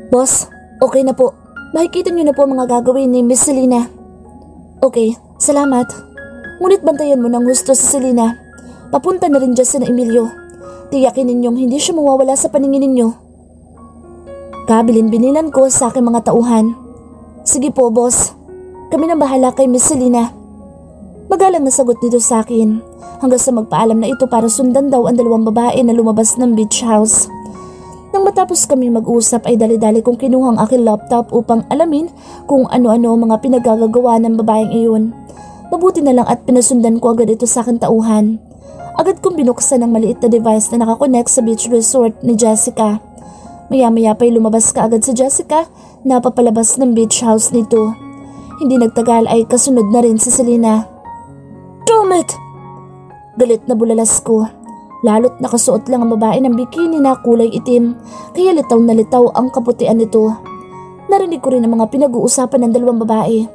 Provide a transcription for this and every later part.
Boss, okay na po. Makikita niyo na po mga gagawin ni Miss Selena. Okay, salamat. Ngunit bantayan mo ng husto si Selena. Papunta na rin dyan si Emilio. Tiyakin ninyong hindi siya mawawala sa paningin ninyo. Kabilin-binilan ko sa aking mga tauhan. Sige po, boss. Kami na bahala kay Miss Selena. Magalang na sagot nito sa akin hanggang sa magpaalam na ito para sundan daw ang dalawang babae na lumabas ng beach house. Nang matapos kaming mag-usap ay dali-dali kong kinuha ang aking laptop upang alamin kung ano-ano ang mga pinagagagawa ng babaeng iyon. Mabuti na lang at pinasundan ko agad ito sa aking tauhan. Agad kong binuksan ang maliit na device na nakakonect sa beach resort ni Jessica. Maya-maya pa'y lumabas ka agad si Jessica na papalabas ng beach house nito. Hindi nagtagal ay kasunod na rin si Selena. Damn it! Galit na bulalas ko. Lalo't nakasuot lang ang babae ng bikini na kulay itim, kaya litaw na litaw ang kaputian nito. Narinig ko rin ang mga pinag-uusapan ng dalawang babae.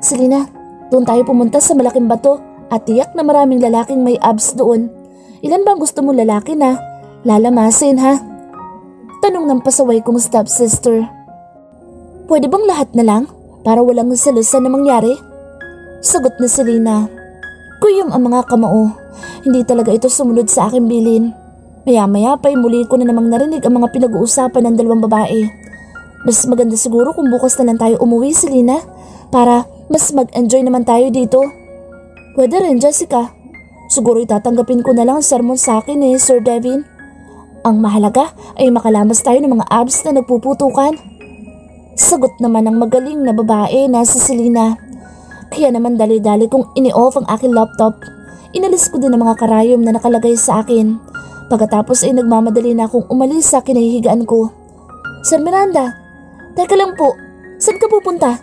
Selena, doon tayo pumunta sa malaking bato at tiyak na maraming lalaking may abs doon. Ilan bang gusto mong lalaki na lalamasin ha? Tanong ng pasaway kong stepsister. Pwede bang lahat na lang para walang selusan na mangyari? Sagot ni Selena. Kuyom ang mga kamao. Hindi talaga ito sumunod sa aking bilin. Maya-maya pa'y muli ko na namang narinig ang mga pinag-uusapan ng dalawang babae. Mas maganda siguro kung bukas na lang tayo umuwi, Selena, para mas mag-enjoy naman tayo dito. Pwede rin, Jessica. Siguro itatanggapin ko na lang ang sermon sa akin Sir Devin. Ang mahalaga ay makalamas tayo ng mga abs na nagpuputukan. Sagot naman ng magaling na babae na si Selena. Kaya naman dali-dali kong ini-off ang aking laptop. Inalis ko din ang mga karayom na nakalagay sa akin. Pagkatapos ay nagmamadali na akong umalis sa kinahihigaan ko. Sir Miranda, teka lang po, saan ka pupunta?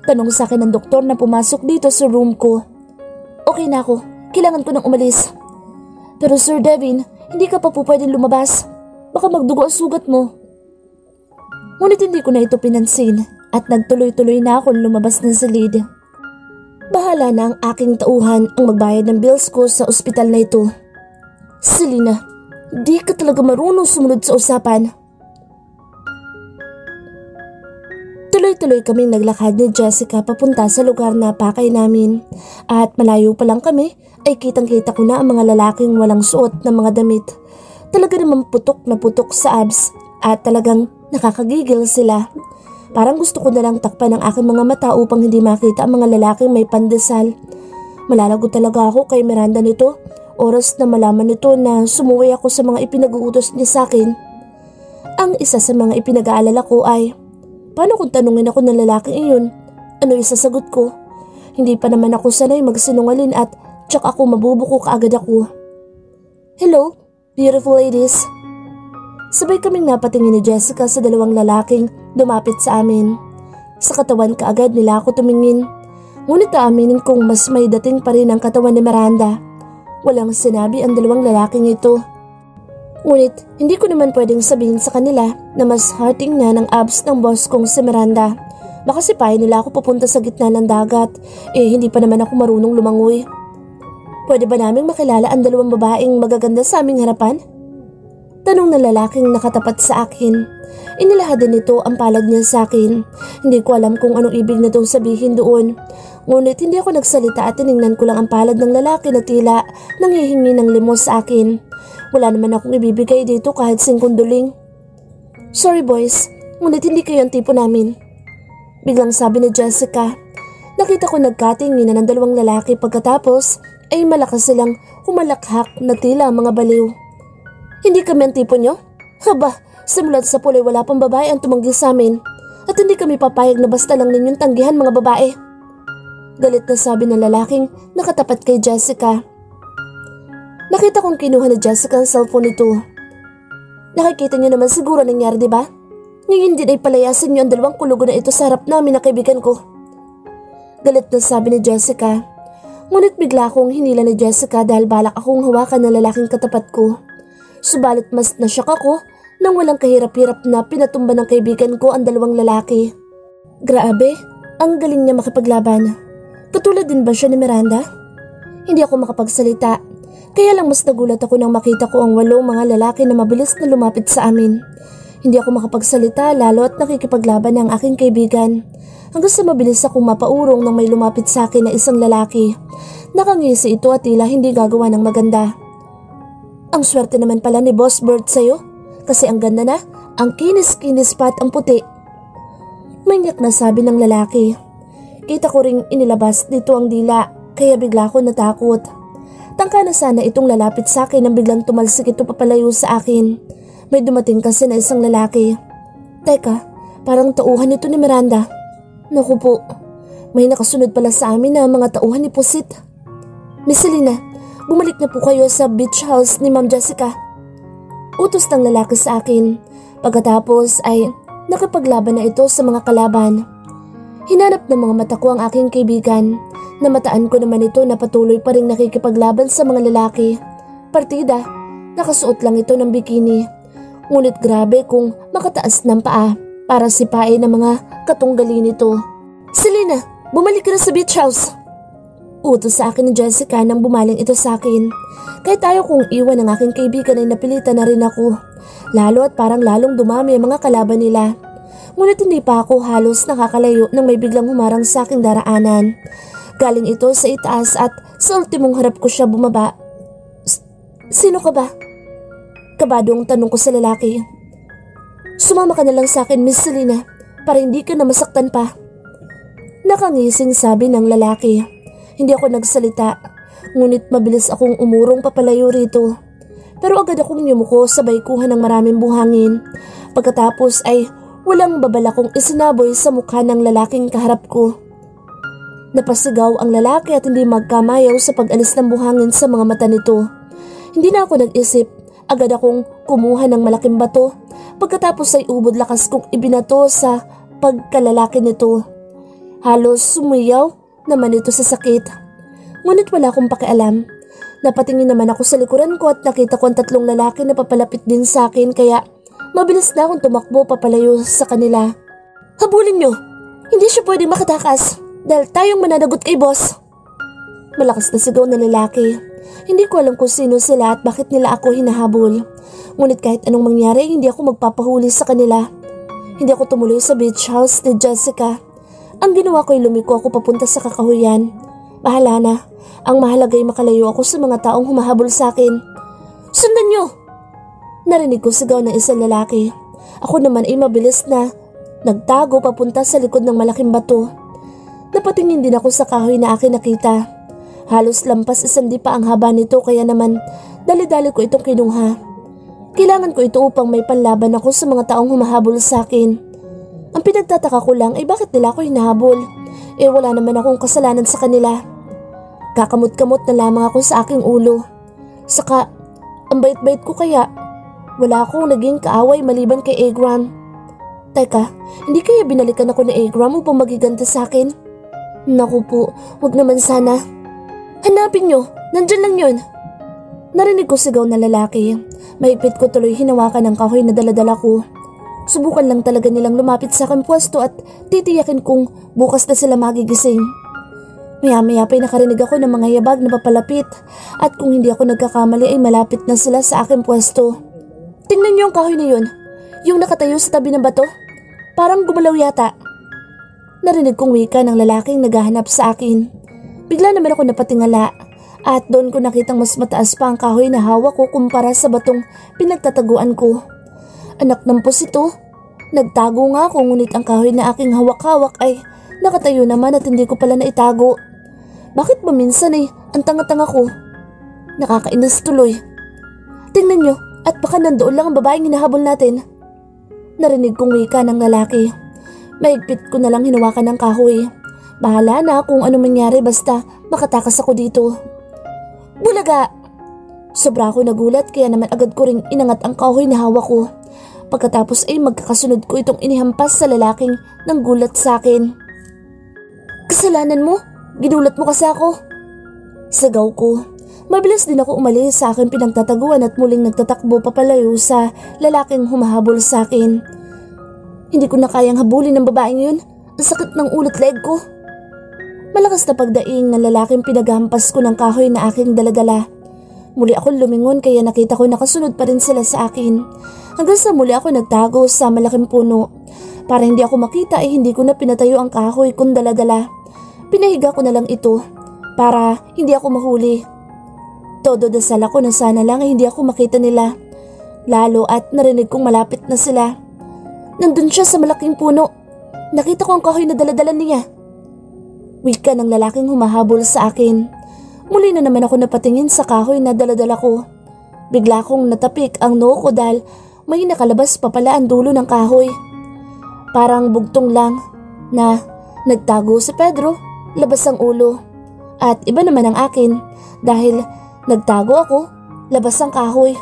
Tanong sa akin ng doktor na pumasok dito sa room ko. Okay na ako, kailangan ko nang umalis. Pero Sir Devin, hindi ka pa po pwedeng lumabas. Baka magdugo ang sugat mo. Ngunit hindi ko na ito pinansin at nagtuloy-tuloy na akong lumabas ng silid. Bahala na ang aking tauhan ang magbayad ng bills ko sa ospital na ito. Selena, di ka talaga marunong sumunod sa usapan. Tuloy-tuloy kaming naglakad ni Jessica papunta sa lugar na pakay namin. At malayo pa lang kami ay kitang-kita ko na ang mga lalaking walang suot ng mga damit. Talaga namang putok na putok sa abs at talagang nakakagigil sila. Parang gusto ko na lang takpan ang aking mga mata upang hindi makita ang mga lalaking may pandesal. Malalago talaga ako kay Miranda nito. Oras na malaman nito na sumuway ako sa mga ipinag-uutos niya sa akin. Ang isa sa mga ipinag-aalala ko ay, paano kung tanungin ako ng lalaking iyon? Ano isasagot ko? Hindi pa naman ako sanay magsinungaling at tsak ako mabubuko kaagad ako. Hello, beautiful ladies. Sabay kaming napatingin ni Jessica sa dalawang lalaking lumapit sa amin. Sa katawan kaagad nila ako tumingin. Ngunit aaminin kong mas may dating pa rin ang katawan ni Miranda. Walang sinabi ang dalawang lalaking ito. Ngunit hindi ko naman pwedeng sabihin sa kanila na mas hearting na ng abs ng boss kong si Miranda. Baka sipahin nila ako papunta sa gitna ng dagat. Hindi pa naman ako marunong lumangoy. Pwede ba naming makilala ang dalawang babaeng magaganda sa aming harapan? Tanong ng lalaking nakatapat sa akin. Inilahad din nito ang palad niya sa akin. Hindi ko alam kung anong ibig nitong sabihin doon. Ngunit hindi ako nagsalita at tiningnan ko lang ang palad ng lalaki na tila nanghihingi ng limos sa akin. Wala naman akong ibibigay dito kahit singkunduling. Sorry boys, ngunit hindi kayo ang tipo namin. Biglang sabi ni Jessica. Nakita ko nagkatinginan ng dalawang lalaki pagkatapos ay malakas silang humalakhak na tila mga baliw. Hindi kami ang tipo nyo? Haba, simulat sa pulay wala pang babae ang tumanggi sa amin. At hindi kami papayag na basta lang ninyong tanggihan mga babae. Galit na sabi ng lalaking nakatapat kay Jessica. Nakita kong kinuha ni Jessica ang cellphone nito. Nakikita niyo naman siguro nangyari, diba? Ngayon din ay palayasin niyo ang dalawang kulugo na ito sa harap namin na kaibigan ko. Galit na sabi ni Jessica. Ngunit bigla akong hinila ni Jessica dahil balak akong hawakan ng lalaking katapat ko. Subalit mas nasyak ako nang walang kahirap-hirap na pinatumba ng kaibigan ko ang dalawang lalaki. Grabe, ang galing niya makipaglaban. Katulad din ba siya ni Miranda? Hindi ako makapagsalita, kaya lang mas nagulat ako nang makita ko ang 8 mga lalaki na mabilis na lumapit sa amin. Hindi ako makapagsalita lalo at nakikipaglaban ng aking kaibigan. Hanggang sa mabilis akong mapaurong nang may lumapit sa akin na isang lalaki. Nakangisi ito at tila hindi gagawa ng maganda. Ang swerte naman pala ni Boss Bert sa'yo. Kasi ang ganda na, ang kinis-kinis pa at ang puti. Manyak na sabi ng lalaki. Kita ko ring inilabas dito ang dila, kaya bigla ako natakot. Tangka na sana itong lalapit sa akin nang biglang tumalsik ito papalayo sa akin. May dumating kasi na isang lalaki. Teka, parang tauhan ito ni Miranda. Naku po, may nakasunod pala sa amin na mga tauhan ni Pusit. Miss Selena, bumalik na po kayo sa beach house ni Ma'am Jessica. Utos ng lalaki sa akin. Pagkatapos ay nakipaglaban na ito sa mga kalaban. Hinanap ng mga mata ko ang aking kaibigan. Namataan ko naman ito na patuloy pa rin nakikipaglaban sa mga lalaki. Partida, nakasuot lang ito ng bikini. Ngunit grabe kung makataas ng paa para sipain ng mga katunggali nito. Selena, bumalik ka na sa beach house. Utos sa akin ni Jessica nang bumaling ito sa akin. Kahit ayaw kong iwan ng aking kaibigan ay napilitan na rin ako. Lalo at parang lalong dumami ang mga kalaban nila. Ngunit hindi pa ako halos nakakalayo nang may biglang humarang sa aking daraanan. Galing ito sa itaas at sa ultimong harap ko siya bumaba. Sino ka ba? Kabadong tanong ko sa lalaki. Sumama ka na lang sa akin, Miss Selena, para hindi ka na masaktan pa. Nakangising sabi ng lalaki. Hindi ako nagsalita, ngunit mabilis akong umurong papalayo rito. Pero agad akong yumuko sa baykuhan ng maraming buhangin. Pagkatapos ay walang babala kong isinaboy sa mukha ng lalaking kaharap ko. Napasigaw ang lalaki at hindi magkamayaw sa pag-alis ng buhangin sa mga mata nito. Hindi na ako nag-isip, agad akong kumuha ng malaking bato. Pagkatapos ay ubod lakas kong ibinato sa pagkalalaki nito. Halos sumiyaw naman ito sa sakit. Ngunit wala akong pakialam. Napatingin naman ako sa likuran ko at nakita ko ang tatlong lalaki na papalapit din sa akin kaya mabilis na akong tumakbo papalayo sa kanila. Habulin nyo! Hindi siya pwedeng makatakas dahil tayong mananagot kay boss. Malakas na sigaw na lalaki. Hindi ko alam kung sino sila at bakit nila ako hinahabol. Ngunit kahit anong mangyari, hindi ako magpapahuli sa kanila. Hindi ako tumuloy sa beach house ni Jessica. Ang ginawa ko ay lumiko ako papunta sa kakahuyan. Bahala na. Ang mahalaga ay makalayo ako sa mga taong humahabol sa akin. Sundan nyo! Narinig ko sigaw ng isang lalaki. Ako naman ay mabilis na nagtago papunta sa likod ng malaking bato. Napatingin din ako sa kahoy na akin nakita. Halos lampas isang pa ang haba nito kaya naman dali-dali ko itong kinuha. Kailangan ko ito upang may panlaban ako sa mga taong humahabol sa akin. Ang pinagtataka ko lang ay bakit nila ako hinahabol. Wala naman akong kasalanan sa kanila. Kakamot-kamot na lamang ako sa aking ulo. Saka, ang bait-bait ko kaya. Wala akong naging kaaway maliban kay Agram. Teka, hindi kaya binalikan ako ni Agram upang magiganta sa akin? Naku po, wag naman sana. Hanapin nyo, nandyan lang yun. Narinig ko sigaw na lalaki. Mahigpit ko tuloy hinawakan ng kahoy na daladala ko. Subukan lang talaga nilang lumapit sa aking pwesto at titiyakin kung bukas na sila magigising. Maya-maya pa'y nakarinig ako ng mga yabag na papalapit at kung hindi ako nagkakamali ay malapit na sila sa aking pwesto. Tingnan niyo yung kahoy na yun, yung nakatayo sa tabi ng bato. Parang gumalaw yata. Narinig kong wika ng lalaking naghahanap sa akin. Bigla naman ako napatingala at doon ko nakitang mas mataas pa ang kahoy na hawak ko kumpara sa batong pinagtataguan ko. Anak ng pusito. Nagtago nga ako ngunit ang kahoy na aking hawak-hawak ay nakatayo naman at hindi ko pala naitago. Bakit ba minsan ang tanga-tanga ko? Nakakainis tuloy. Tingnan nyo at baka nandoon lang ang babaeng hinahabol natin. Narinig kong wika ng lalaki. Mahigpit ko na lang hinawakan ng kahoy. Bahala na kung ano mangyari basta makatakas ako dito. Bulaga! Sobra ako nagulat kaya naman agad ko ring inangat ang kahoy na hawak ko. Pagkatapos ay magkakasunod ko itong inihampas sa lalaking nang gulat sa akin. Kasalanan mo? Ginulat mo kasi ako. Sigaw ko. Mabilis din ako umalis sa aking pinagtataguan at muling nagtatakbo papalayo sa lalaking humahabol sa akin. Hindi ko na kayang habulin ng babaeng yun. Ang sakit ng ulo at leg ko. Malakas na pagdaing ng lalaking pinaghampas ko ng kahoy na aking daladala. Muli akong lumingon kaya nakita ko nakasunod pa rin sila sa akin. Hanggang sa muli ako nagtago sa malaking puno. Para hindi ako makita ay hindi ko na pinatayo ang kahoy kung dala-dala. Pinahiga ko na lang ito para hindi ako mahuli. Todo dasal ako na sana lang ay hindi ako makita nila. Lalo at narinig kong malapit na sila. Nandun siya sa malaking puno. Nakita ko ang kahoy na dala-dala niya. Wika ng lalaking humahabol sa akin. Muli na naman ako napatingin sa kahoy na dala-dala ko. Bigla kong natapik ang noo ko dahil may nakalabas pa pala ang dulo ng kahoy. Parang bugtong lang na nagtago si Pedro, labas ang ulo. At iba naman ang akin dahil nagtago ako, labas ang kahoy.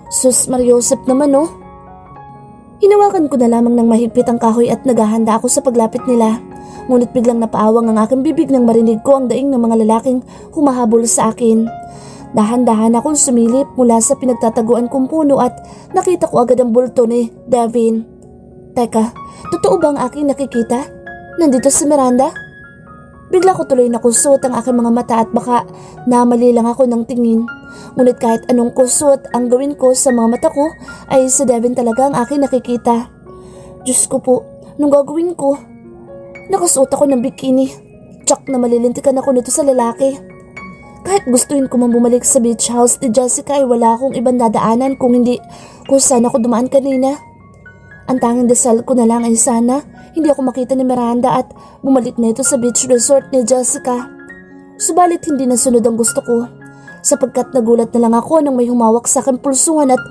Sus Mariosep naman oh. Hinawakan ko na lamang ng mahigpit ang kahoy at naghahanda ako sa paglapit nila. Ngunit biglang napaawang ang aking bibig nang marinig ko ang daing ng mga lalaking humahabol sa akin. Dahan-dahan akong sumilip mula sa pinagtataguan kong puno at nakita ko agad ang bulto ni Devin. Teka, totoo ba ang aking nakikita? Nandito si Miranda? Bigla ko tuloy nakusot ang aking mga mata at baka namali lang ako ng tingin. Ngunit kahit anong kusot ang gawin ko sa mga mata ko ay si Devin talaga ang aking nakikita. Diyos ko po, anong gagawin ko? Nakasuot ako ng bikini. Tsak na malilintikan ako nito sa lalaki. Kahit gustuin ko man bumalik sa beach house ni Jessica ay wala akong ibang dadaanan kung hindi kung saan ako dumaan kanina. Ang tanging dasal ko na lang ay sana hindi ako makita ni Miranda at bumalik na ito sa beach resort ni Jessica. Subalit hindi nasunod ang gusto ko sapagkat nagulat na lang ako nang may humawak sa aking pulsuhan at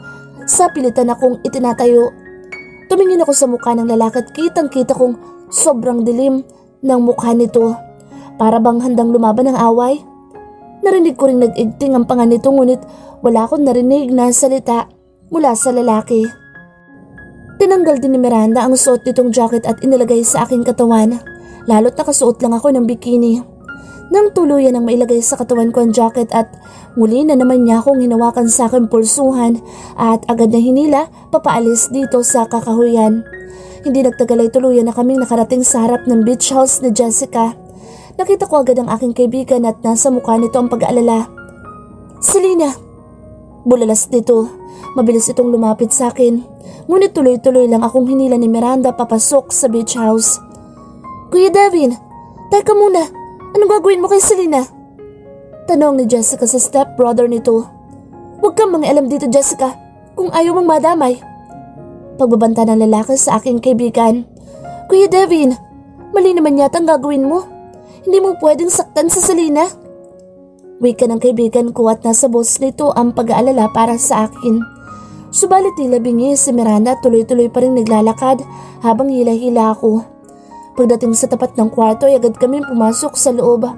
sa pilitan akong itinatayo. Tumingin ako sa mukha ng lalaki at kitang-kita kong sobrang dilim ng mukha nito. Para bang handang lumaban ng away. Narinig ko ring nag-igting ang panga nito ngunit wala akong narinig na salita mula sa lalaki. Tinanggal din ni Miranda ang suot nitong jacket at inilagay sa aking katawan. Lalo't nakasuot lang ako ng bikini. Nang tuluyan ang mailagay sa katawan ko ang jacket at muli na naman niya akong hinawakan sa aking pulsuhan at agad na hinila papaalis dito sa kakahuyan. Hindi nagtagal ay tuluyan na kaming nakarating sa harap ng beach house ni Jessica. Nakita ko agad ang aking kaibigan at nasa mukha nito ang pag-aalala. Selena! Bulalas nito. Mabilis itong lumapit sa akin. Ngunit tuloy-tuloy lang akong hinila ni Miranda papasok sa beach house. Kuya Devin, teka muna. Anong gagawin mo kay Selena? Tanong ni Jessica sa stepbrother nito. Huwag kang mangialam dito Jessica kung ayaw mong madamay. Pagbabanta ng lalaki sa aking kaibigan. Kuya Devin, mali naman yata ang gagawin mo. Hindi mo pwedeng saktan sa Selena. Wika ng kaibigan ko at nasa boss nito ang pag-aalala para sa akin. Subalit tila bingi si Miranda at tuloy-tuloy pa rin naglalakad habang hila-hila ako. Pagdating sa tapat ng kwarto ay agad kami pumasok sa loob.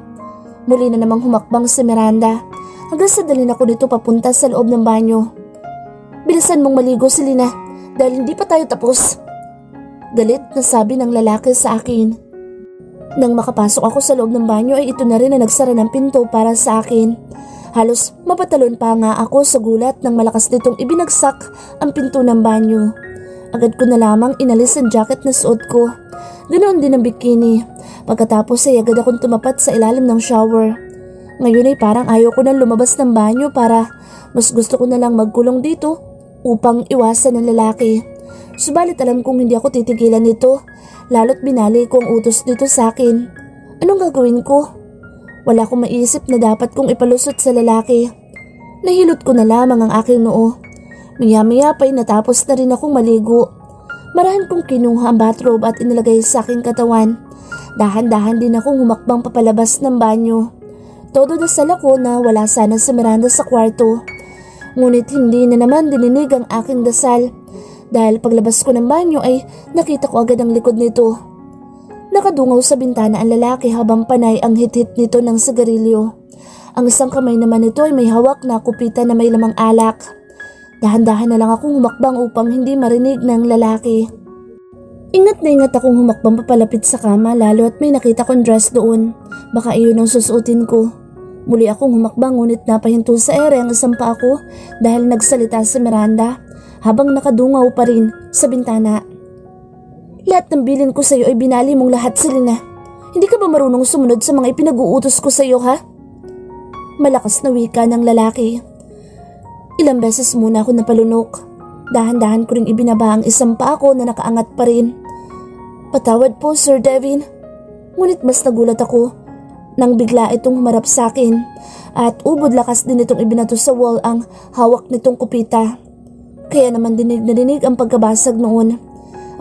Muli na namang humakbang si Miranda hanggang sa dalhin ako dito papunta sa loob ng banyo. Bilisan mong maligo Selena dahil hindi pa tayo tapos. Galit na sabi ng lalaki sa akin. Nang makapasok ako sa loob ng banyo ay ito na rin na nagsara ng pinto para sa akin. Halos mapatalon pa nga ako sa gulat nang malakas nitong ibinagsak ang pinto ng banyo. Agad ko na lamang inalis ang jacket na suot ko. Ganoon din ang bikini. Pagkatapos ay agad akong tumapat sa ilalim ng shower. Ngayon ay parang ayaw ko nang lumabas ng banyo para mas gusto ko na lang magkulong dito upang iwasan ng lalaki. Subalit alam kong hindi ako titigilan nito, lalo't binali ko ang utos nito sa akin. Anong gagawin ko? Wala akong maisip na dapat kong ipalusot sa lalaki. Nahilot ko na lamang ang aking noo. Maya-maya pa'y natapos na rin akong maligo. Marahan kong kinuha ang bathrobe at inilagay sa aking katawan. Dahan-dahan din akong humakbang papalabas ng banyo. Todo dasal ako na wala sana si Miranda sa kwarto. Ngunit hindi na naman dininig ang aking dasal. Dahil paglabas ko ng banyo ay nakita ko agad ang likod nito. Nakadungaw sa bintana ang lalaki habang panay ang hit-hit nito ng sigarilyo. Ang isang kamay naman nito ay may hawak na kupitan na may lamang alak. Dahan-dahan na lang akong humakbang upang hindi marinig ng lalaki. Ingat na ingat akong humakbang papalapit sa kama lalo at may nakita kong dress doon. Baka iyon ang susuotin ko. Muli akong humakbang ngunit napahinto sa ere ang isang pa ako dahil nagsalita si Miranda habang nakadungaw pa rin sa bintana. Lahat ng bilin ko sa iyo ay binali mong lahat, Selena. Hindi ka ba marunong sumunod sa mga ipinag-uutos ko sa iyo, ha? Malakas na wika ng lalaki. Ilang beses muna ako napalunok. Dahan-dahan ko ring ibinaba ang isang paa ko na nakaangat pa rin. Patawad po, Sir Devin. Ngunit mas nagulat ako nang bigla itong humarap sa akin at ubod lakas din itong ibinato sa wall ang hawak nitong kupita. Kaya naman dinig na dinig ang pagkabasag noon.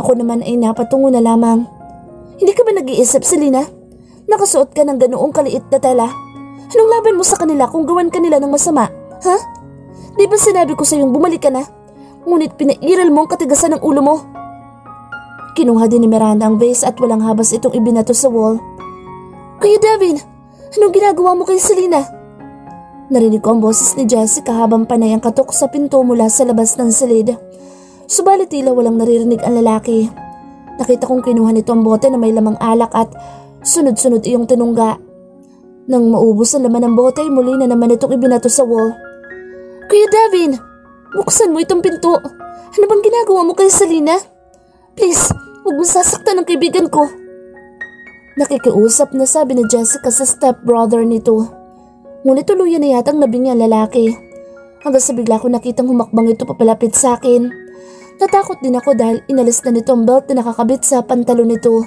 Ako naman ay napatungo na lamang. Hindi ka ba nag-iisip, Selena? Nakasuot ka ng ganoong kaliit na tela. Anong laban mo sa kanila kung gawan kanila ng masama? Ha? Di ba sinabi ko sa iyong bumalik ka na? Ngunit pinairal mo ang katigasan ng ulo mo. Kinuha din ni Miranda ang vase at walang habas itong ibinato sa wall. Kuya Devin, anong ginagawa mo kay Selena? Narinig ko ang boses ni Jessica habang panay ang katok sa pinto mula sa labas ng silid. Subalit tila walang naririnig ang lalaki. Nakita kong kinuha nito ang bote na may lamang alak at sunod-sunod iyong tinungga. Nang maubos ang laman ng bote, muli na naman itong ibinato sa wall. Kuya Devin, buksan mo itong pinto. Ano bang ginagawa mo kay Selena? Please, huwag mo sasaktan ang kaibigan ko. Nakikiusap na sabi ni Jessica sa stepbrother nito. Ngunit tuluyan na yatang nabingi ang lalaki. Hanggang sa bigla ko nakitang humakbang ito papalapit sa akin. Natakot din ako dahil inalis na nito ang belt na nakakabit sa pantalon nito.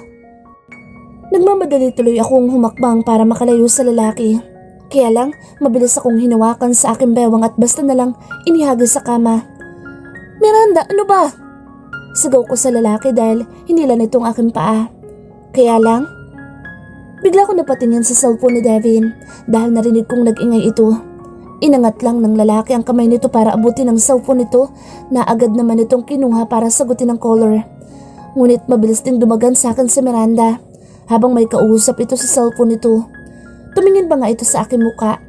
Nagmamadali tuloy akong humakbang para makalayo sa lalaki. Kaya lang, mabilis akong hinawakan sa aking bewang at basta na lang inihagis sa kama. Miranda, ano ba? Sigaw ko sa lalaki dahil hinila nitong aking paa. Kaya lang, bigla ko napatingin sa cellphone ni Devin dahil narinig kong nag-ingay ito. Inangat lang ng lalaki ang kamay nito para abutin ang cellphone nito na agad naman itong kinuha para sagutin ang caller. Ngunit mabilis ding dumagan sa akin si Miranda habang may kausap ito sa cellphone nito. Tumingin ba nga ito sa aking muka?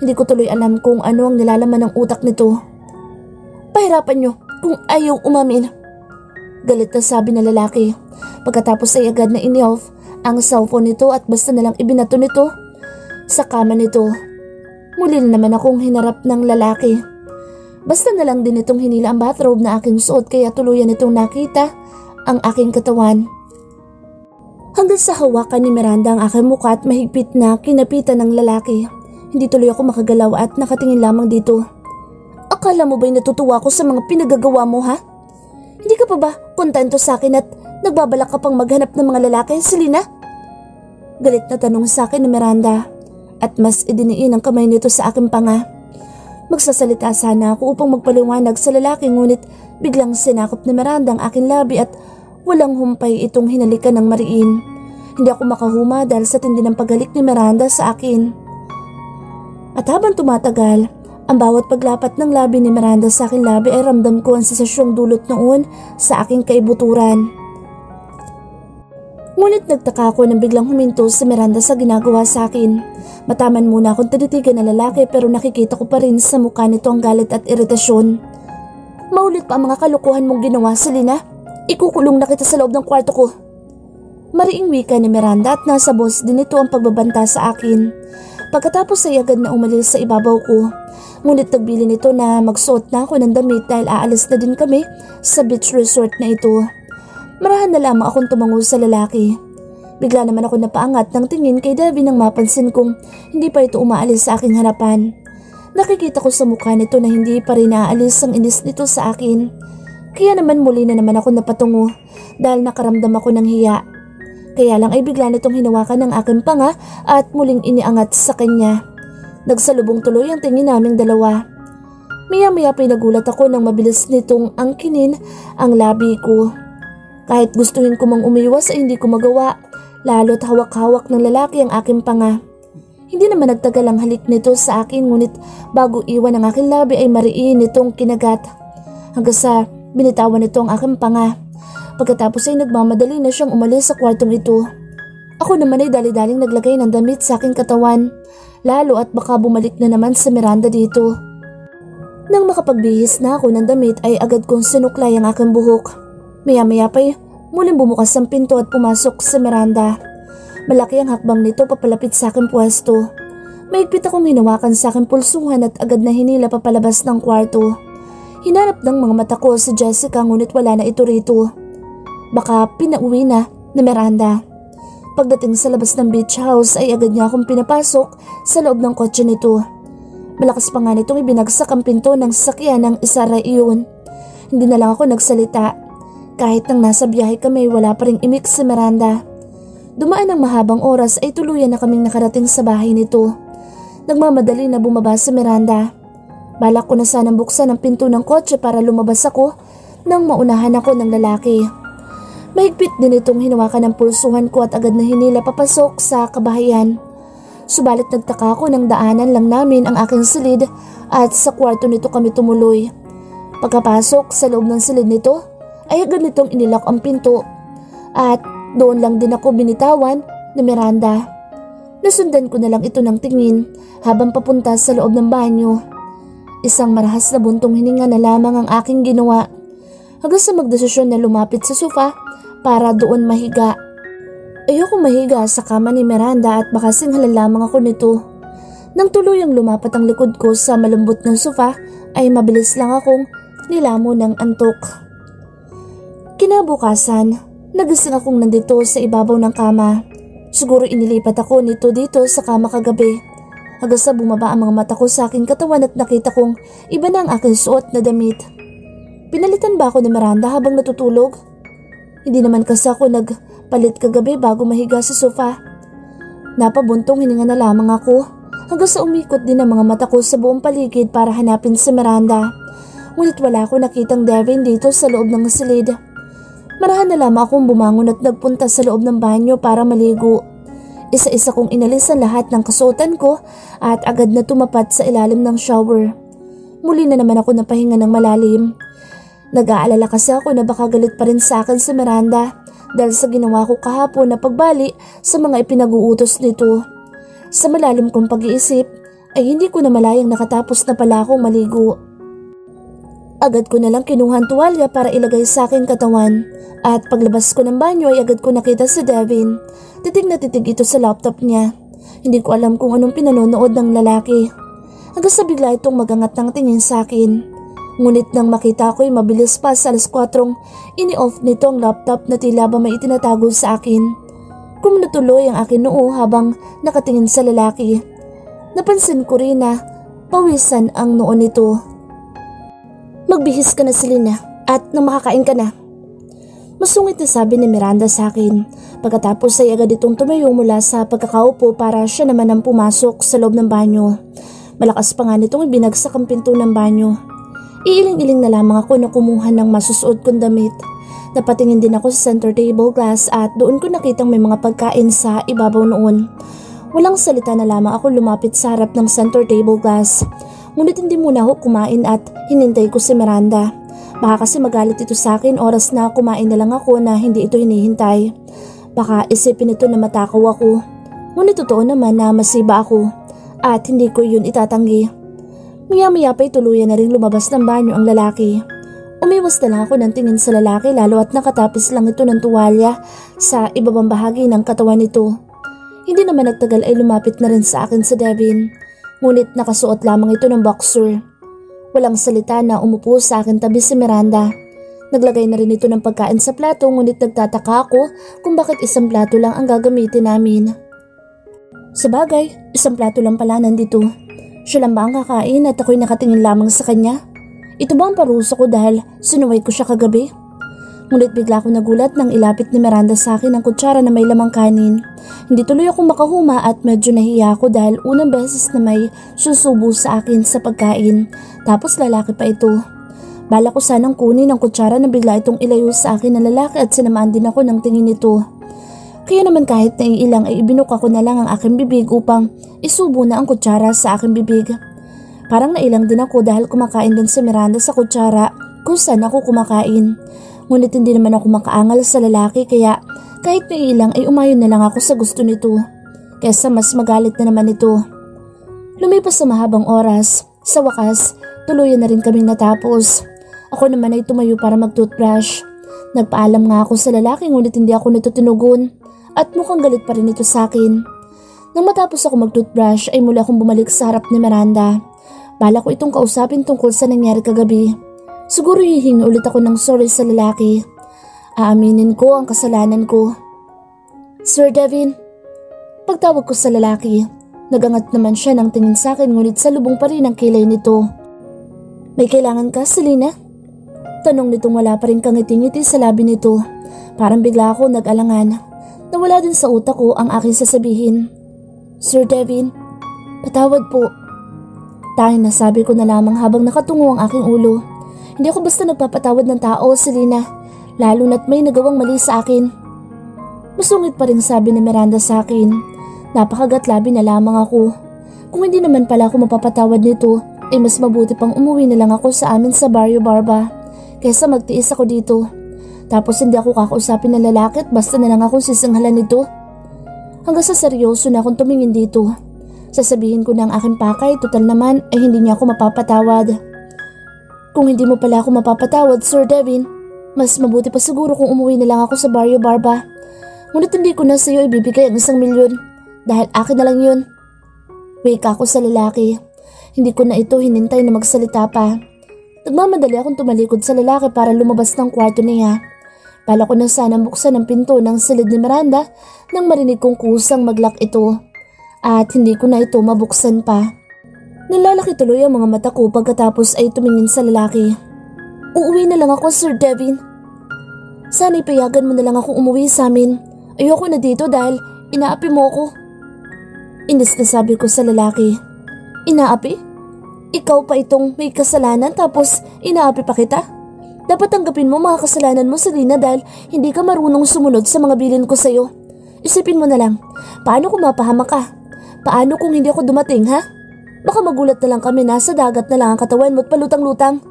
Hindi ko tuloy alam kung ano ang nilalaman ng utak nito. Pahirapan niyo kung ayaw umamin. Galit na sabi ng lalaki. Pagkatapos ay agad na in-off ang cellphone nito at basta nalang ibinato nito sa kama nito. Muli na naman akong hinarap ng lalaki. Basta na lang din itong hinila ang bathrobe na aking suot kaya tuluyan itong nakita ang aking katawan. Hanggang sa hawakan ni Miranda ang aking mukha at mahigpit na kinapitan ng lalaki. Hindi tuloy ako makagalaw at nakatingin lamang dito. Akala mo ba'y natutuwa ko sa mga pinagagawa mo, ha? Hindi ka pa ba kontento sa akin at nagbabalak ka pang maghanap ng mga lalaki, Selena? Galit na tanong sa akin ni Miranda at mas idiniin ang kamay nito sa aking panga. Magsasalita sana ako upang magpaliwanag sa lalaki ngunit biglang sinakop ni Miranda ang aking labi at walang humpay itong hinalikan ng mariin. Hindi ako makahuma dahil sa tindi ng paghalik ni Miranda sa akin. At habang tumatagal, ang bawat paglapat ng labi ni Miranda sa aking labi ay ramdam ko ang sensasyong dulot noon sa aking kaibuturan. Ngunit nagtaka ako nang biglang huminto si Miranda sa ginagawa sa akin. Mataman muna akong tinitigan ng lalaki pero nakikita ko pa rin sa mukha nito ang galit at iritasyon. Maulit pa ang mga kalukuhan mong ginawa, Selena. Ikukulong na kita sa loob ng kwarto ko. Mariing wika ni Miranda at nasa boss din ito ang pagbabanta sa akin. Pagkatapos ay agad na umalis sa ibabaw ko. Ngunit nagbili nito na magsuot na ako ng damit dahil aalis na din kami sa beach resort na ito. Marahan na lamang akong tumango sa lalaki. Bigla naman ako napaangat ng tingin kay Devin nang mapansin kong hindi pa ito umaalis sa aking harapan. Nakikita ko sa mukha nito na hindi pa rin naaalis ang inis nito sa akin. Kaya naman muli na naman ako napatungo dahil nakaramdam ako ng hiya. Kaya lang ay bigla nitong hinawakan ng aking panga at muling iniangat sa kanya. Nagsalubong tuloy ang tingin naming dalawa. Maya-maya pa'y nagulat ako nang mabilis nitong angkinin ang labi ko. Kahit gustuhin ko mang umiwas ay hindi ko magawa, lalo't hawak-hawak ng lalaki ang aking panga. Hindi naman nagtagal ang halik nito sa akin ngunit bago iwan ang aking labi ay mariin nitong kinagat. Hanggang sa binitawan nito ang aking panga. Pagkatapos ay nagmamadali na siyang umalis sa kwartong ito. Ako naman ay dali-daling naglagay ng damit sa aking katawan. Lalo at baka bumalik na naman si Miranda dito. Nang makapagbihis na ako ng damit ay agad kong sinuklay ang aking buhok. Maya-maya pa'y muling bumukas ang pinto at pumasok si Miranda. Malaki ang hakbang nito papalapit sa aking pwesto. Mahigpit akong hinawakan sa aking pulsuhan at agad na hinila papalabas ng kwarto. Hinarap ng mga mata ko si Jessica ngunit wala na ito rito. Baka pinauwi na ni Miranda. Pagdating sa labas ng beach house ay agad niya akong pinapasok sa loob ng kotse nito. Malakas pa nga nitong ibinagsak ang pinto ng sasakyan ng isara iyon. Hindi na lang ako nagsalita. Kahit nang nasa biyahe kami, wala pa ring imik si Miranda. Dumaan ng mahabang oras ay tuluyan na kaming nakarating sa bahay nito. Nagmamadali na bumaba si Miranda. Balak ko na sanang buksan ang pinto ng kotse para lumabas ako nang maunahan ako ng lalaki. Mahigpit din itong hinawakan ng pulsuhan ko at agad na hinila papasok sa kabahayan. Subalit nagtaka ako nang daanan lang namin ang aking silid at sa kwarto nito kami tumuloy. Pagkapasok sa loob ng silid nito ay agad nitong inilak ang pinto at doon lang din ako binitawan ni Miranda. Nasundan ko na lang ito ng tingin habang papunta sa loob ng banyo. Isang marahas na buntong hininga na lamang ang aking ginawa hanggang sa magdesisyon na lumapit sa sofa para doon mahiga. Ayoko mahiga sa kama ni Miranda at baka singhalan lamang ako nito. Nang tuluyang lumapat ang likod ko sa malambot ng sofa ay mabilis lang akong nilamo ng antok. Kinabukasan, nagising akong nandito sa ibabaw ng kama. Siguro inilipat ako nito dito sa kama kagabi. Hanggang sa bumaba ang mga mata ko sa aking katawan at nakita kong iba na ang aking suot na damit. Pinalitan ba ako ni Miranda habang natutulog? Hindi naman kasi ako nagpalit kagabi bago mahiga sa sofa. Napabuntong hininga na lamang ako hanggang sa umikot din ang mga mata ko sa buong paligid para hanapin si Miranda. Ngunit wala ako nakitang Devin dito sa loob ng silid. Marahan na lamang akong bumangon at nagpunta sa loob ng banyo para maligo. Isa-isa kong inalis ang lahat ng kasuotan ko at agad na tumapat sa ilalim ng shower. Muli na naman ako napahinga ng malalim. Nag-aalala kasi ako na baka galit pa rin sa akin si Miranda dahil sa ginawa ko kahapon na pagbali sa mga ipinag-uutos nito. Sa malalim kong pag-iisip ay hindi ko na malayang nakatapos na pala akong maligo. Agad ko na lang kinuha ang tuwalya para ilagay sa aking katawan at paglabas ko ng banyo ay agad ko nakita si Devin. Titig na titig ito sa laptop niya. Hindi ko alam kung anong pinanonood ng lalaki. Hanggang sa bigla itong magangat ng tingin sa akin. Ngunit nang makita ko'y mabilis pa sa alas 4, ini-off nito ang laptop na tila ba may itinatago sa akin. Kumunutuloy ang akin noo habang nakatingin sa lalaki. Napansin ko rin na pawisan ang noo nito. Magbihis ka na, Selena, at nang makakain ka na. Masungit na sabi ni Miranda sa akin. Pagkatapos ay agad itong tumayo mula sa pagkakaupo para siya naman ang pumasok sa loob ng banyo. Malakas pa nga nitong ibinagsak ang pinto ng banyo. Iiling-iling na lamang ako na kumuha ng masusuot kong damit. Napatingin din ako sa center table glass at doon ko nakitang may mga pagkain sa ibabaw noon. Walang salita na lamang ako lumapit sa harap ng center table glass. Ngunit hindi muna ako kumain at hinintay ko si Miranda. Baka kasi magalit ito sa akin oras na kumain na lang ako na hindi ito hinihintay. Baka isipin ito na matakaw ako. Ngunit totoo naman na masiba ako at hindi ko yun itatanggi. Maya-maya pa'y tuluyan na rin lumabas ng banyo ang lalaki. Umiwas na lang ako ng tingin sa lalaki lalo at nakatapis lang ito ng tuwalya sa ibabang bahagi ng katawan nito. Hindi naman nagtagal ay lumapit na rin sa akin si Devin. Ngunit nakasuot lamang ito ng boxer. Walang salita na umupo sa akin tabi si Miranda. Naglagay na rin ito ng pagkain sa plato ngunit nagtataka ako kung bakit isang plato lang ang gagamitin namin. Sabagay, isang plato lang pala nandito. Siya lang ba ang kakain at ako'y nakatingin lamang sa kanya? Ito ba ang parusa ko dahil sinuway ko siya kagabi? Ngunit bigla ko nagulat nang ilapit ni Miranda sa akin ang kutsara na may lamang kanin. Hindi tuloy ako makahuma at medyo nahiya ako dahil unang beses na may susubo sa akin sa pagkain. Tapos lalaki pa ito. Bala ko sanang kunin ang kutsara na bigla itong ilayo sa akin ng lalaki at sinamaan din ako ng tingin nito. Kaya naman kahit na ilang ay ibinuka ko na lang ang aking bibig upang isubo na ang kutsara sa aking bibig. Parang nailang din ako dahil kumakain din si Miranda sa kutsara kung saan ako kumakain. Ngunit hindi naman ako makaangal sa lalaki kaya kahit na ilang ay umayon na lang ako sa gusto nito. Kesa mas magalit na naman ito. Lumipas sa mahabang oras. Sa wakas, tuluyan na rin kaming natapos. Ako naman ay tumayo para mag-toothbrush. Nagpaalam nga ako sa lalaki ngunit hindi ako nito tinugon. At mukhang galit pa rin ito sa akin. Nang matapos ako mag-toothbrush ay muli akong bumalik sa harap ni Miranda. Bala ko itong kausapin tungkol sa nangyari kagabi. Siguro hihingi ulit ako ng sorry sa lalaki. Aaminin ko ang kasalanan ko. Sir Devin, pagtawag ko sa lalaki, Nagangat naman siya ng tingin sa akin ngunit salubong pa rin ang kilay nito. May kailangan ka, Selena? Tanong nitong wala pa rin kangiti-ngiti sa labi nito. Parang bigla ako nag-alangan. Nawala din sa utak ko ang aking sasabihin. Sir Devin, patawad po. Tanging nasabi ko na lamang habang nakatungo ang aking ulo. Hindi ako basta nagpapatawad ng tao, Selena. Lalo na't may nagawang mali sa akin. Masungit pa rin sabi ni Miranda sa akin. Napakagatlabi na lamang ako. Kung hindi naman pala ako mapapatawad nito, ay mas mabuti pang umuwi na lang ako sa amin sa Barrio Barba kaysa magtiis ako dito. Tapos hindi ako kakausapin ng lalaki at basta na lang akong sisinghalan nito. Hanggang sa seryoso na akong tumingin dito. Sasabihin ko na ang aking pakay, total naman ay hindi niya ako mapapatawad. Kung hindi mo pala ako mapapatawad, Sir Devin, mas mabuti pa siguro kung umuwi na lang ako sa Barrio Barba. Ngunit hindi ko na sa iyo ibibigay ang 1 milyon dahil akin na lang yun. Wake ako sa lalaki. Hindi ko na ito hinintay na magsalita pa. Nagmamadali akong tumalikod sa lalaki para lumabas ng kwarto niya. Bala ko na sana buksan ang pinto ng silid ni Miranda nang marinig kong kusang mag-lock ito. At hindi ko na ito mabuksan pa. Nalalaki tuloy ang mga mata ko pagkatapos ay tumingin sa lalaki. Uuwi na lang ako, Sir Devin. Sana'y payagan mo na lang akong umuwi sa amin. Ayoko na dito dahil inaapi mo ako. Inis na sabi ko sa lalaki. Inaapi? Ikaw pa itong may kasalanan tapos inaapi pa kita? Dapat tanggapin mo mga kasalanan mo, Selena, dahil hindi ka marunong sumunod sa mga bilin ko sa'yo. Isipin mo na lang, paano kung mapahamak ka? Paano kung hindi ako dumating, ha? Baka magulat na lang kami, nasa dagat na lang ang katawan mo at palutang-lutang.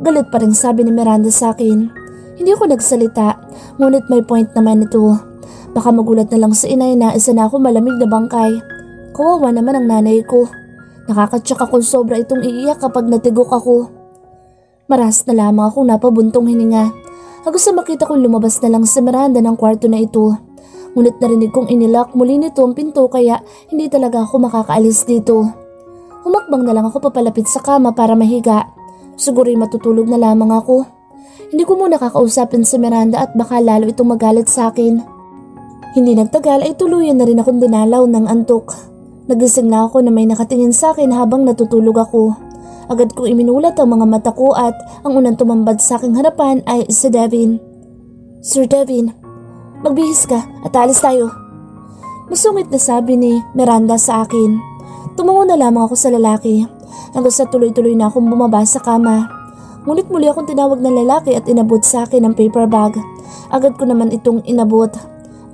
Galit pa rin sabi ni Miranda sa akin. Hindi ako nagsalita, ngunit may point naman ito. Baka magulat na lang sa inay na isa na ako malamig na bangkay. Kawawa naman ang nanay ko. Nakakatsak ako sobra itong iiyak kapag natigok ako. Maras na lamang akong napabuntong hininga. Hanggang sa makita kong lumabas na lang si Miranda ng kwarto na ito. Ngunit narinig kong inilak muli nito ang pinto kaya hindi talaga ako makakaalis dito. Humakbang na lang ako papalapit sa kama para mahiga. Siguro'y matutulog na lamang ako. Hindi ko muna kakausapin si Miranda at baka lalo itong magalit sa akin. Hindi nagtagal ay tuluyan na rin akong dinalaw ng antok. Nagising na ako na may nakatingin sa akin habang natutulog ako. Agad kong iminulat ang mga mata ko at ang unang tumambad sa aking harapan ay si Devin. Sir Devin, magbihis ka at alis tayo. Masungit na sabi ni Miranda sa akin. Tumango na lamang ako sa lalaki hanggang sa tuloy-tuloy na akong bumaba sa kama. Ngunit muli akong tinawag ng lalaki at inabot sa akin ang paper bag. Agad ko naman itong inabot.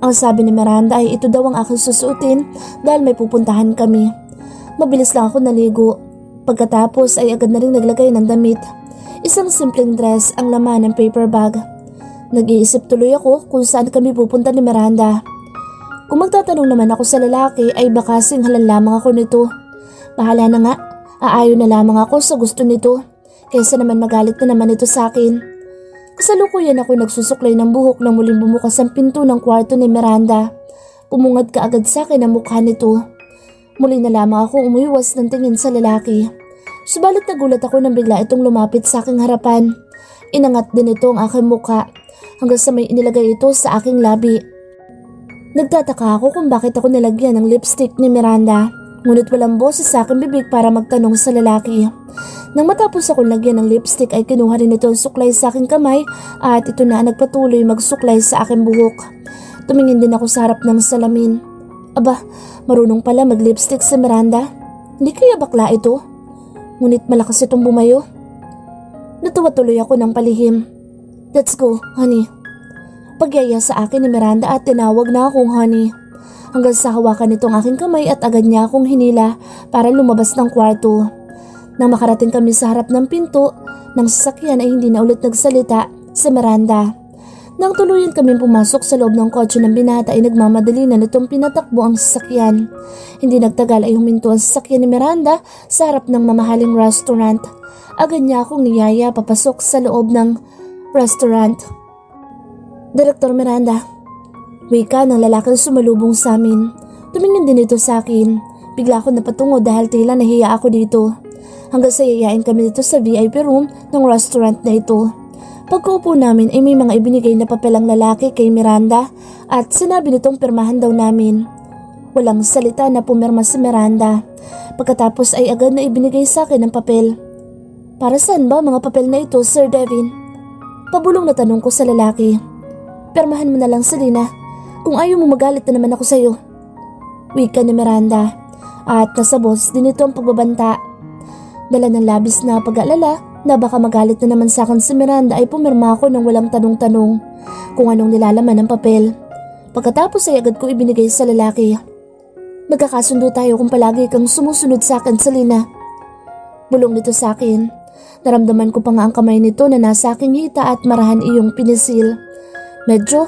Ang sabi ni Miranda ay ito daw ang aking susuotin dahil may pupuntahan kami. Mabilis lang ako naligo. Pagkatapos ay agad na rin naglagay ng damit. Isang simpleng dress ang laman ng paper bag. Nag-iisip tuloy ako kung saan kami pupunta ni Miranda. Kung magtatanong naman ako sa lalaki ay baka singhalan lamang ako nito. Bahala na nga, aayon na lamang ako sa gusto nito. Kaysa naman magalit na naman ito sa akin. Kasalukuyan ako nagsusuklay ng buhok nang muling bumukas ang pinto ng kwarto ni Miranda. Pumungad ka agad sa akin ang mukha nito. Muli na lamang akong umuiwas ng tingin sa lalaki. Subalit nagulat ako nang bigla itong lumapit sa aking harapan. Inangat din ito ang aking mukha hanggang sa may inilagay ito sa aking labi. Nagtataka ako kung bakit ako nilagyan ng lipstick ni Miranda. Ngunit walang boses sa aking bibig para magtanong sa lalaki. Nang matapos akong lagyan ng lipstick ay kinuha rin ito ang suklay sa aking kamay at ito na nagpatuloy magsuklay sa aking buhok. Tumingin din ako sa harap ng salamin. Aba, marunong pala mag-lipstick si Miranda. Hindi kaya bakla ito? Ngunit malakas itong bumayo. Natuwa tuloy ako ng palihim. Let's go, honey. Pagyaya sa akin ni Miranda at tinawag na akong honey. Hanggang sa hawakan nitong aking kamay at agad niya akong hinila para lumabas ng kwarto. Nang makarating kami sa harap ng pinto ng sasakyan ay hindi na ulit nagsalita si Miranda. Nang tuluyan kami pumasok sa loob ng kotse ng binata ay nagmamadali na nitong pinatakbo ang sasakyan. Hindi nagtagal ay huminto ang sasakyan ni Miranda sa harap ng mamahaling restaurant. Agad niya akong niyaya papasok sa loob ng restaurant. Direktor Miranda, wika ng lalaking sumalubong sa amin. Tumingin din ito sa akin. Bigla ako napatungo dahil tila nahiya ako dito. Hanggang sa yayain kami dito sa VIP room ng restaurant na ito. Pagkaupo namin ay may mga ibinigay na papel ang lalaki kay Miranda at sinabi nitong pirmahan daw namin. Walang salita na pumirma si Miranda. Pagkatapos ay agad na ibinigay sa akin ang papel. Para saan ba mga papel na ito, Sir Devin? Pabulong na tanong ko sa lalaki. Pirmahan mo na lang, Selena. Kung ayaw mo magalit na naman ako sa'yo. Wika ni Miranda. At kasabos din ito ang pagbabanta. Dala ng labis na pag-aalala na baka magalit na naman sa akin si Miranda ay pumirma ako ng walang tanong-tanong kung anong nilalaman ng papel. Pagkatapos ay agad ko ibinigay sa lalaki. Magkakasundo tayo kung palagi kang sumusunod sa akin, Selena. Bulong nito sa akin. Naramdaman ko pa nga ang kamay nito na nasa aking hita at marahan iyong pinisil. Medyo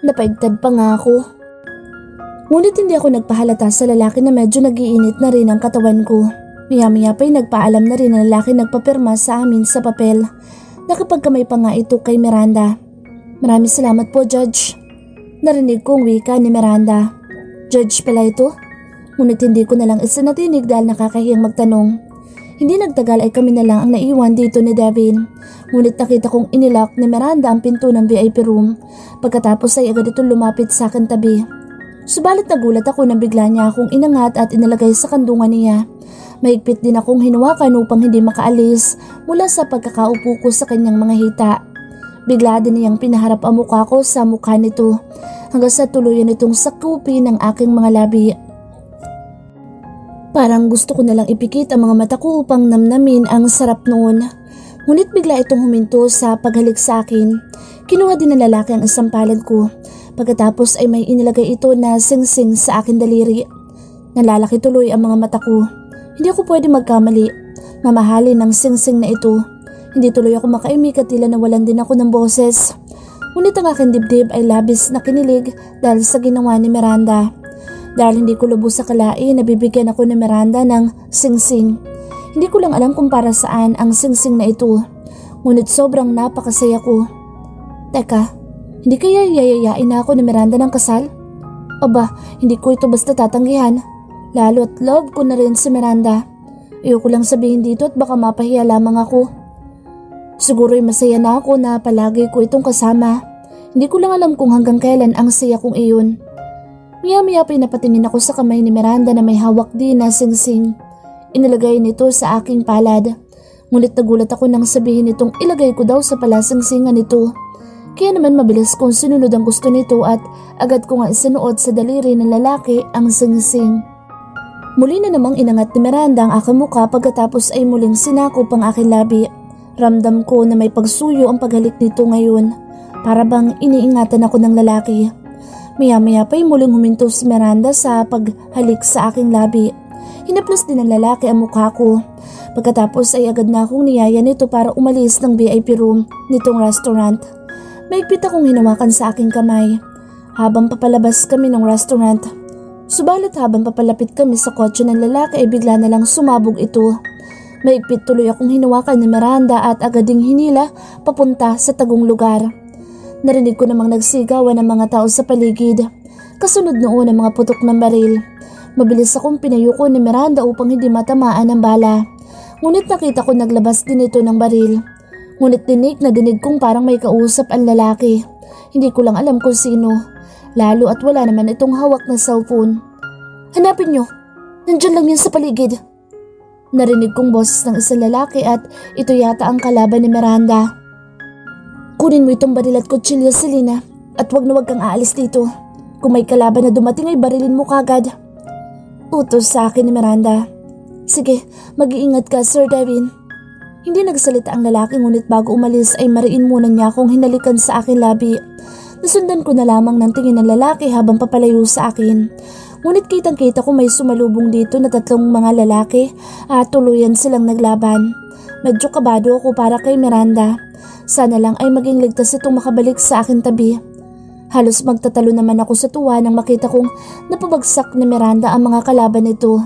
napaigtad pa nga ako. Ngunit hindi ako nagpahalata sa lalaki na medyo nag-iinit na rin ang katawan ko. Maya-maya pa'y nagpaalam na rin ang lalaki nagpapirma sa amin sa papel. Nakapagkamay pa nga ito kay Miranda. Maraming salamat po, Judge. Narinig kong wika ni Miranda. Judge pala ito? Ngunit hindi ko na lang isinatinig dahil nakakahiyang magtanong. Hindi nagtagal ay kami na lang ang naiwan dito ni Devin. Ngunit nakita kong inilock ni Miranda ang pinto ng VIP room. Pagkatapos ay agad itong lumapit sa akin tabi. Subalit nagulat ako nang bigla niya akong inangat at inalagay sa kandungan niya. Mahigpit din akong hinawakan upang hindi makaalis mula sa pagkakaupo ko sa kanyang mga hita. Bigla din niyang pinaharap ang mukha ko sa mukha nito hanggang sa tuluyan itong sakupin ng aking mga labi. Parang gusto ko nalang ipikit ang mga mata ko upang namnamin ang sarap noon. Ngunit bigla itong huminto sa paghalik sa akin. Kinuha din ng lalaki ang isang palad ko. Pagkatapos ay may inilagay ito na singsing sa akin daliri. Nalalaki tuloy ang mga mata ko. Hindi ako pwede magkamali. Mamahalin ang singsing na ito. Hindi tuloy ako makaimik at tila nawalan din ako ng boses. Ngunit ang aking dibdib ay labis na kinilig dahil sa ginawa ni Miranda. Dahil hindi ko lubos sa kalain, nabibigyan ako ni Miranda ng singsing. Hindi ko lang alam kung para saan ang singsing na ito. Ngunit sobrang napakasaya ko. Teka. Hindi kaya yayayain na ako ni Miranda ng kasal? Aba, hindi ko ito basta tatanggihan. Lalo at love ko na rin si Miranda. Ayoko lang sabihin dito at baka mapahiya lamang ako. Siguro'y masaya na ako na palagi ko itong kasama. Hindi ko lang alam kung hanggang kailan ang saya kong iyon. Maya-maya pa'y napatingin ako sa kamay ni Miranda na may hawak din na singsing. Inilagay nito sa aking palad. Ngunit nagulat ako nang sabihin nitong ilagay ko daw sa palasingsingan nito. Kaya naman mabilis kong sinunod ang gusto nito at agad ko nga isinuot sa daliri ng lalaki ang singsing. Muli na namang inangat ni Miranda ang aking mukha pagkatapos ay muling sinakop ang aking labi. Ramdam ko na may pagsuyo ang paghalik nito ngayon. Para bang iniingatan ako ng lalaki. Maya-maya pa'y muling huminto si Miranda sa paghalik sa aking labi. Hinaplos din ng lalaki ang mukha ko. Pagkatapos ay agad na akong niyaya nito para umalis ng VIP room nitong restaurant. Maigpit akong hinawakan sa aking kamay habang papalabas kami ng restaurant. Subalit habang papalapit kami sa kotse ng lalaki ay bigla na lang sumabog ito. Maigpit tuloy akong hinawakan ni Miranda at agad ding hinila papunta sa tagong lugar. Narinig ko namang nagsigawan ng mga tao sa paligid. Kasunod noon ang mga putok ng baril. Mabilis akong pinayuko ni Miranda upang hindi matamaan ng bala. Ngunit nakita ko naglabas din ito ng baril. Ngunit dinig na dinig kong parang may kausap ang lalaki. Hindi ko lang alam kung sino. Lalo at wala naman itong hawak na cellphone. Hanapin nyo! Nandyan lang yan sa paligid. Narinig kong boses ng isang lalaki at ito yata ang kalaban ni Miranda. Kunin mo itong baril at kutsilyo, Selena. At wag na wag kang aalis dito. Kung may kalaban na dumating ay barilin mo kagad. Utos sa akin ni Miranda. Sige, mag-iingat ka, Sir Devin. Hindi nagsalita ang lalaki ngunit bago umalis ay mariin muna niya akong hinalikan sa aking labi. Nasundan ko na lamang ng tingin ng lalaki habang papalayo sa akin. Ngunit kitang-kita ko may sumalubong dito na tatlong mga lalaki at tuluyan silang naglaban. Medyo kabado ako para kay Miranda. Sana lang ay maging ligtas itong makabalik sa akin tabi. Halos magtatalo naman ako sa tuwa nang makita kong napabagsak ni Miranda ang mga kalaban nito.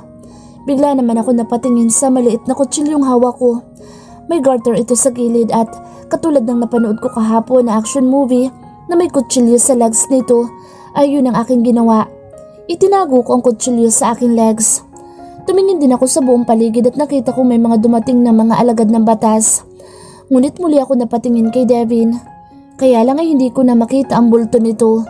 Bigla naman ako napatingin sa maliit na kutsilyong hawak ko. May garter ito sa gilid at katulad ng napanood ko kahapon na action movie na may kutsilyo sa legs nito ay yun ang aking ginawa. Itinago ko ang kutsilyo sa aking legs. Tumingin din ako sa buong paligid at nakita ko may mga dumating na mga alagad ng batas. Ngunit muli ako napatingin kay Devin. Kaya lang ay hindi ko na makita ang bulto nito.